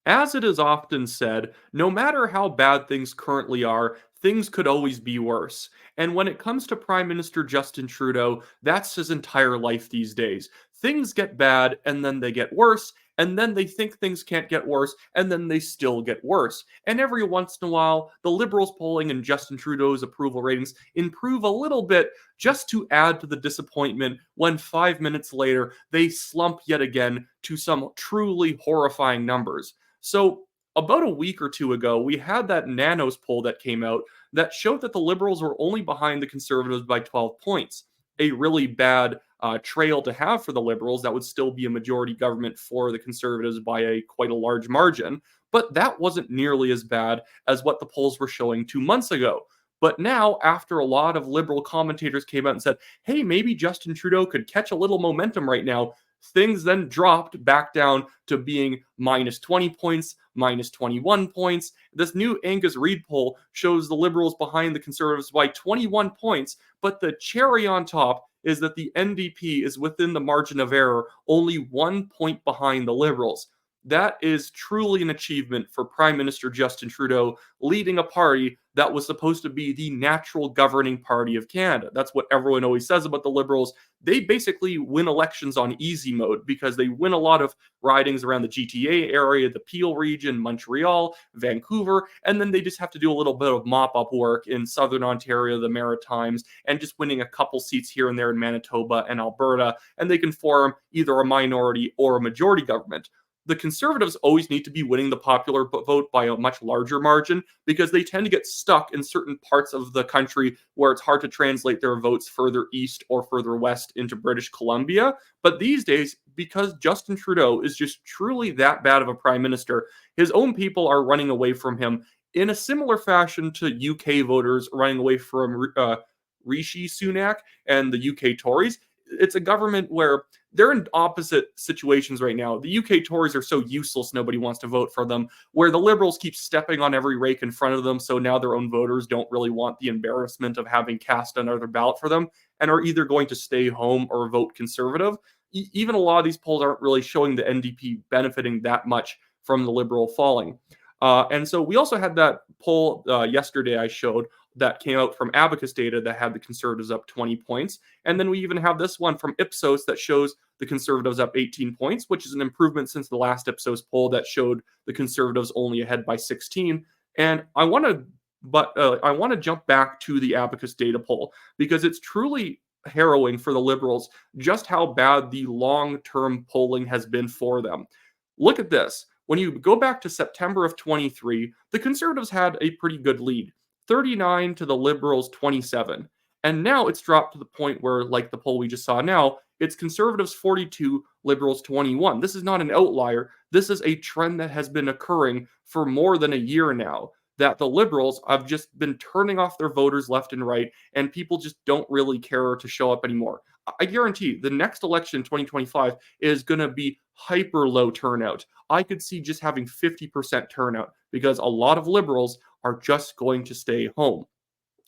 As it is often said, no matter how bad things currently are, things could always be worse. And when it comes to Prime Minister Justin Trudeau, that's his entire life these days. Things get bad, and then they get worse, and then they think things can't get worse, and then they still get worse. And every once in a while, the Liberals polling and Justin Trudeau's approval ratings improve a little bit just to add to the disappointment when 5 minutes later they slump yet again to some truly horrifying numbers. So, about a week or two ago, we had that Nanos poll that came out that showed that the Liberals were only behind the Conservatives by 12 points. A really bad trail to have for the Liberals. That would still be a majority government for the Conservatives by quite a large margin. But that wasn't nearly as bad as what the polls were showing 2 months ago. But now, after a lot of Liberal commentators came out and said, hey, maybe Justin Trudeau could catch a little momentum right now, things then dropped back down to being minus 20 points, minus 21 points. This new Angus Reid poll shows the Liberals behind the Conservatives by 21 points, but the cherry on top is that the NDP is within the margin of error, only 1 point behind the Liberals. That is truly an achievement for Prime Minister Justin Trudeau leading a party that was supposed to be the natural governing party of Canada. That's what everyone always says about the Liberals. They basically win elections on easy mode because they win a lot of ridings around the GTA area, the Peel region, Montreal, Vancouver, and then they just have to do a little bit of mop-up work in Southern Ontario, the Maritimes, and just winning a couple seats here and there in Manitoba and Alberta, and they can form either a minority or a majority government. The Conservatives always need to be winning the popular vote by a much larger margin because they tend to get stuck in certain parts of the country where it's hard to translate their votes further east or further west into British Columbia. But these days, because Justin Trudeau is just truly that bad of a prime minister, his own people are running away from him in a similar fashion to UK voters running away from Rishi Sunak and the UK Tories. It's a government where they're in opposite situations right now. The UK Tories are so useless, nobody wants to vote for them, where the Liberals keep stepping on every rake in front of them, so now their own voters don't really want the embarrassment of having cast another ballot for them and are either going to stay home or vote Conservative. Even a lot of these polls aren't really showing the NDP benefiting that much from the Liberal falling. And so we also had that poll yesterday I showed that came out from Abacus data that had the Conservatives up 20 points. And then we even have this one from Ipsos that shows the Conservatives up 18 points, which is an improvement since the last Ipsos poll that showed the Conservatives only ahead by 16. And I want to jump back to the Abacus data poll because it's truly harrowing for the Liberals just how bad the long-term polling has been for them. Look at this. When you go back to September of 23, the Conservatives had a pretty good lead, 39 to the Liberals 27. And now it's dropped to the point where, like the poll we just saw now, it's Conservatives 42, Liberals 21. This is not an outlier. This is a trend that has been occurring for more than a year now, that the Liberals have just been turning off their voters left and right, and people just don't really care to show up anymore. I guarantee the next election, 2025, is going to be hyper low turnout. I could see just having 50% turnout because a lot of Liberals are just going to stay home.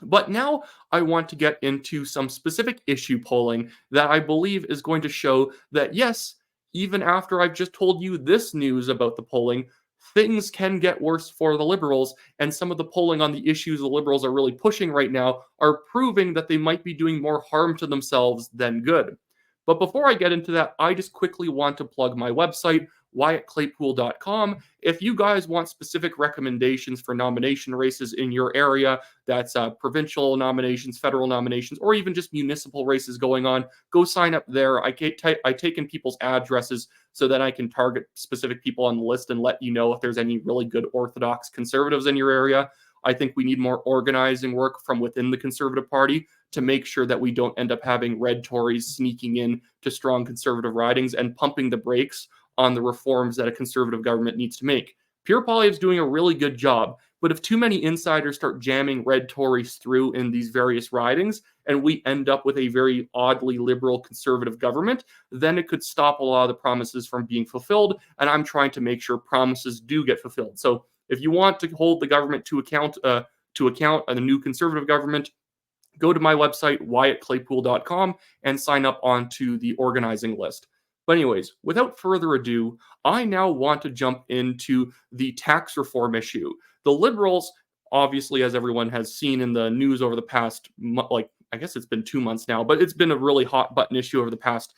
But now I want to get into some specific issue polling that I believe is going to show that, yes, even after I've just told you this news about the polling, things can get worse for the Liberals, and some of the polling on the issues the Liberals are really pushing right now are proving that they might be doing more harm to themselves than good. But before I get into that, I just quickly want to plug my website, WyattClaypool.com. If you guys want specific recommendations for nomination races in your area, that's provincial nominations, federal nominations, or even just municipal races going on, go sign up there. I take in people's addresses so that I can target specific people on the list and let you know if there's any really good Orthodox conservatives in your area. I think we need more organizing work from within the Conservative Party to make sure that we don't end up having red Tories sneaking in to strong conservative ridings and pumping the brakes on the reforms that a conservative government needs to make. Pierre Poilievre is doing a really good job, but if too many insiders start jamming red Tories through in these various ridings and we end up with a very oddly liberal conservative government, then it could stop a lot of the promises from being fulfilled, and I'm trying to make sure promises do get fulfilled. So if you want to hold the government to account and the new conservative government, go to my website, WyattClaypool.com, and sign up onto the organizing list. But anyways, without further ado, I now want to jump into the tax reform issue. The Liberals, obviously, as everyone has seen in the news over the past, like, I guess it's been 2 months now, but it's been a really hot button issue over the past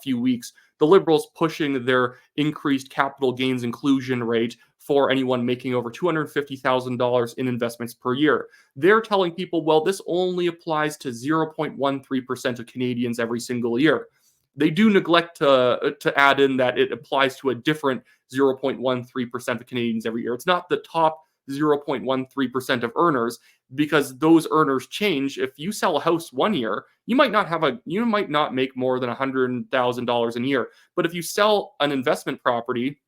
few weeks. The Liberals pushing their increased capital gains inclusion rate for anyone making over $250,000 in investments per year. They're telling people, well, this only applies to 0.13% of Canadians every single year. They do neglect to add in that it applies to a different 0.13% of Canadians every year. It's not the top 0.13% of earners, because those earners change. If you sell a house one year, you might not make more than $100,000 a year. But if you sell an investment property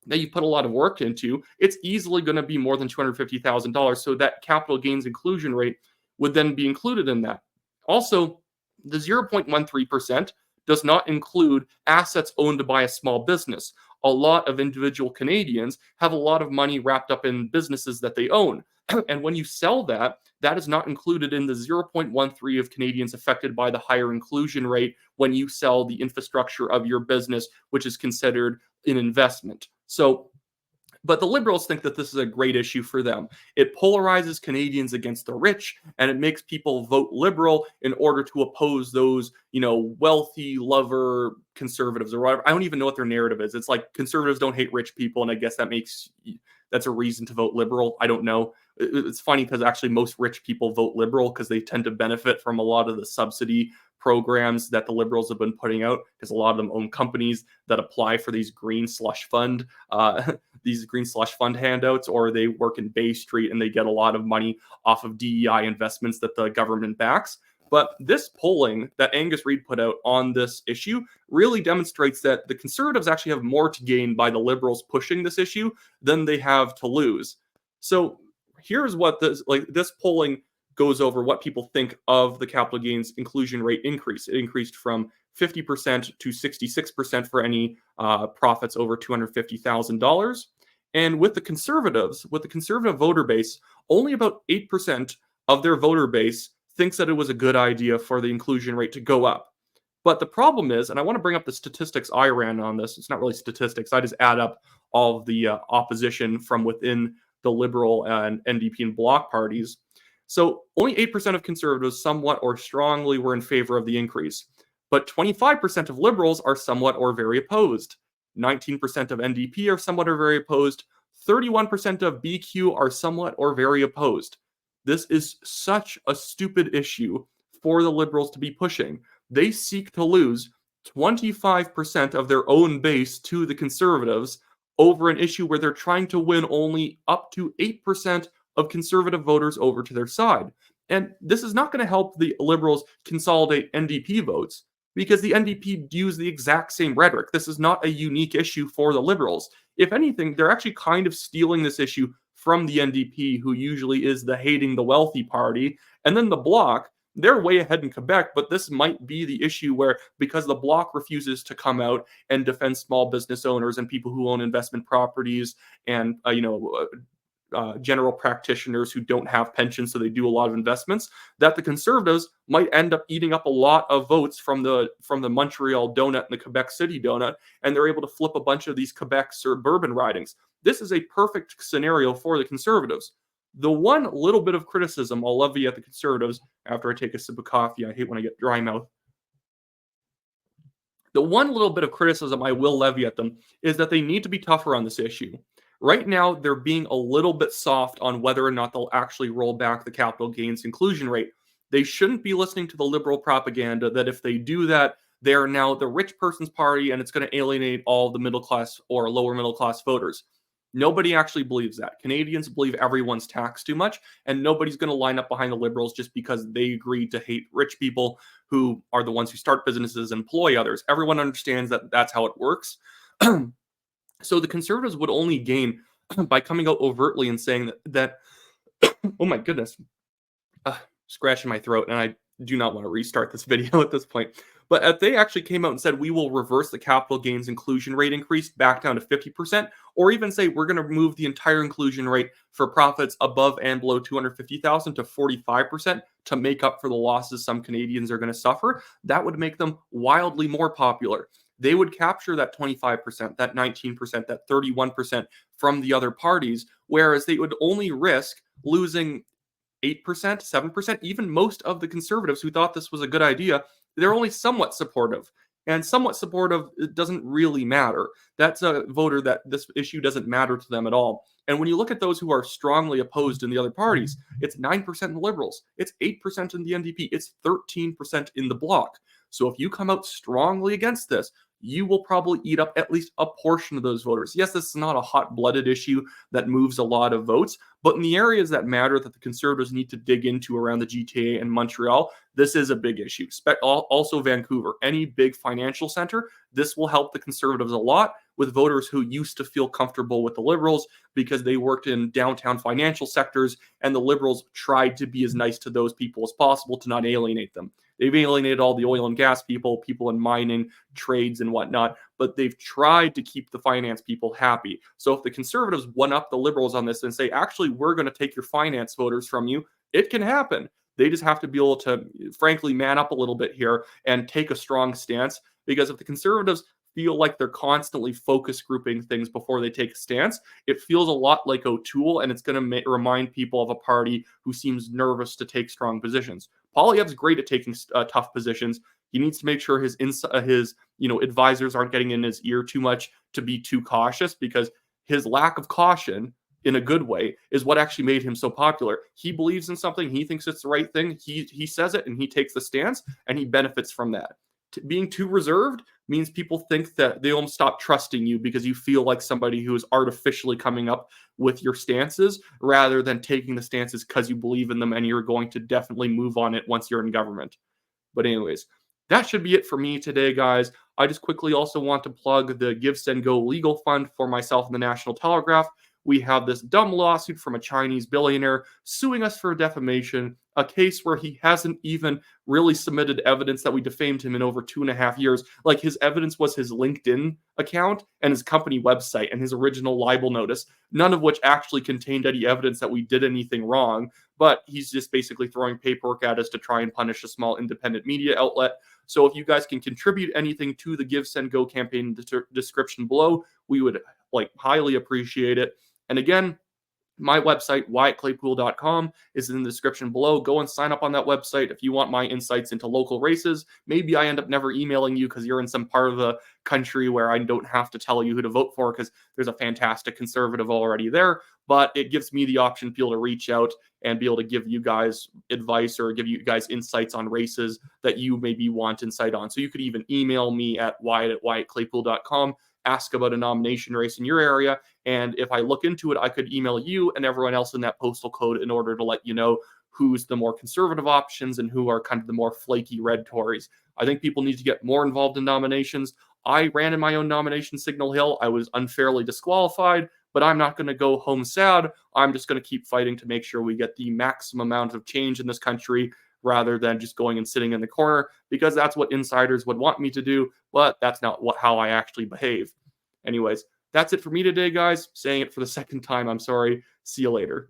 that you put a lot of work into, it's easily going to be more than $250,000. So that capital gains inclusion rate would then be included in that. Also, the 0.13% does not include assets owned by a small business. A lot of individual Canadians have a lot of money wrapped up in businesses that they own. And when you sell that, that is not included in the 0.13 of Canadians affected by the higher inclusion rate when you sell the infrastructure of your business, which is considered an investment. But the Liberals think that this is a great issue for them. It polarizes Canadians against the rich, and it makes people vote Liberal in order to oppose those, wealthy lover conservatives or whatever. I don't even know what their narrative is. It's like conservatives don't hate rich people, and I guess that's a reason to vote Liberal. I don't know. It's funny because actually most rich people vote Liberal because they tend to benefit from a lot of the subsidy programs that the Liberals have been putting out, because a lot of them own companies that apply for these green slush fund handouts, or they work in Bay Street and they get a lot of money off of DEI investments that the government backs. But this polling that Angus Reid put out on this issue really demonstrates that the Conservatives actually have more to gain by the Liberals pushing this issue than they have to lose. So here's what this polling goes over what people think of the capital gains inclusion rate increase. It increased from 50% to 66% for any profits over $250,000. And with the conservative voter base, only about 8% of their voter base thinks that it was a good idea for the inclusion rate to go up. But the problem is, and I want to bring up the statistics I ran on this. It's not really statistics. I just add up all of the opposition from within the Liberal and NDP and Bloc parties. So only 8% of Conservatives somewhat or strongly were in favor of the increase. But 25% of Liberals are somewhat or very opposed. 19% of NDP are somewhat or very opposed. 31% of BQ are somewhat or very opposed. This is such a stupid issue for the Liberals to be pushing. They seek to lose 25% of their own base to the Conservatives over an issue where they're trying to win only up to 8% of Conservative voters over to their side. And this is not going to help the Liberals consolidate NDP votes, because the NDP use the exact same rhetoric. This is not a unique issue for the Liberals. If anything, they're actually kind of stealing this issue from the NDP, who usually is the hating the wealthy party. And then the Bloc, they're way ahead in Quebec, but this might be the issue where, because the Bloc refuses to come out and defend small business owners and people who own investment properties and, general practitioners who don't have pensions, so they do a lot of investments, that the Conservatives might end up eating up a lot of votes from the Montreal donut and the Quebec City donut, and they're able to flip a bunch of these Quebec suburban ridings. This is a perfect scenario for the Conservatives. The one little bit of criticism I'll levy at the Conservatives after I take a sip of coffee — I hate when I get dry mouth — the one little bit of criticism I will levy at them is that they need to be tougher on this issue. Right now, they're being a little bit soft on whether or not they'll actually roll back the capital gains inclusion rate. They shouldn't be listening to the Liberal propaganda that if they do that, they're now the rich person's party and it's going to alienate all the middle class or lower middle class voters. Nobody actually believes that. Canadians believe everyone's taxed too much, and nobody's going to line up behind the Liberals just because they agreed to hate rich people who are the ones who start businesses and employ others. Everyone understands that that's how it works. So the Conservatives would only gain by coming out overtly and saying that oh my goodness, scratching my throat, and I do not want to restart this video at this point. But if they actually came out and said, we will reverse the capital gains inclusion rate increase back down to 50%, or even say we're going to move the entire inclusion rate for profits above and below $250,000 to 45% to make up for the losses some Canadians are going to suffer, that would make them wildly more popular. they would capture that 25%, that 19%, that 31% from the other parties, whereas they would only risk losing 8%, 7%, even most of the conservatives who thought this was a good idea, they're only somewhat supportive. And somewhat supportive, it doesn't really matter. That's a voter that this issue doesn't matter to them at all. And when you look at those who are strongly opposed in the other parties, it's 9% in the Liberals, it's 8% in the NDP, it's 13% in the Bloc. So if you come out strongly against this, you will probably eat up at least a portion of those voters. Yes, this is not a hot blooded issue that moves a lot of votes, but in the areas that matter that the Conservatives need to dig into around the GTA and Montreal, this is a big issue. Also, Vancouver, any big financial center, this will help the Conservatives a lot with voters who used to feel comfortable with the Liberals because they worked in downtown financial sectors, and the Liberals tried to be as nice to those people as possible to not alienate them. They've alienated all the oil and gas people, people in mining, trades, and whatnot, but they've tried to keep the finance people happy. So if the Conservatives one up the Liberals on this and say, actually, we're going to take your finance voters from you, it can happen. They just have to be able to, frankly, man up a little bit here and take a strong stance. Because if the Conservatives feel like they're constantly focus grouping things before they take a stance, it feels a lot like O'Toole, and it's going to remind people of a party who seems nervous to take strong positions. Poilievre's great at taking tough positions. He needs to make sure his advisors aren't getting in his ear too much to be too cautious, because his lack of caution, in a good way, is what actually made him so popular. He believes in something, he thinks it's the right thing, he says it, and he takes the stance, and he benefits from that. Being too reserved means people think that they almost stop trusting you because you feel like somebody who is artificially coming up with your stances rather than taking the stances because you believe in them and you're going to definitely move on it once you're in government. But anyways, that should be it for me today, guys. I just quickly also want to plug the Give, Send, Go legal fund for myself and the National Telegraph. We have this dumb lawsuit from a Chinese billionaire suing us for defamation, a case where he hasn't even really submitted evidence that we defamed him in over 2.5 years. Like, his evidence was his LinkedIn account and his company website and his original libel notice, none of which actually contained any evidence that we did anything wrong. But he's just basically throwing paperwork at us to try and punish a small independent media outlet. So if you guys can contribute anything to the Give, Send, Go campaign in the description below, we would highly appreciate it. And again, my website, WyattClaypool.com, is in the description below. Go and sign up on that website if you want my insights into local races. Maybe I end up never emailing you because you're in some part of the country where I don't have to tell you who to vote for because there's a fantastic conservative already there. But it gives me the option to be able to reach out and be able to give you guys advice or give you guys insights on races that you maybe want insight on. So you could even email me at Wyatt@WyattClaypool.com. Ask about a nomination race in your area, and if I look into it, I could email you and everyone else in that postal code in order to let you know who's the more conservative options and who are kind of the more flaky red Tories. I think people need to get more involved in nominations. I ran in my own nomination, Signal Hill. I was unfairly disqualified, but I'm not going to go home sad. I'm just going to keep fighting to make sure we get the maximum amount of change in this country, rather than just going and sitting in the corner, because that's what insiders would want me to do, but that's not how I actually behave. Anyways, that's it for me today, guys. Saying it for the second time, I'm sorry. See you later.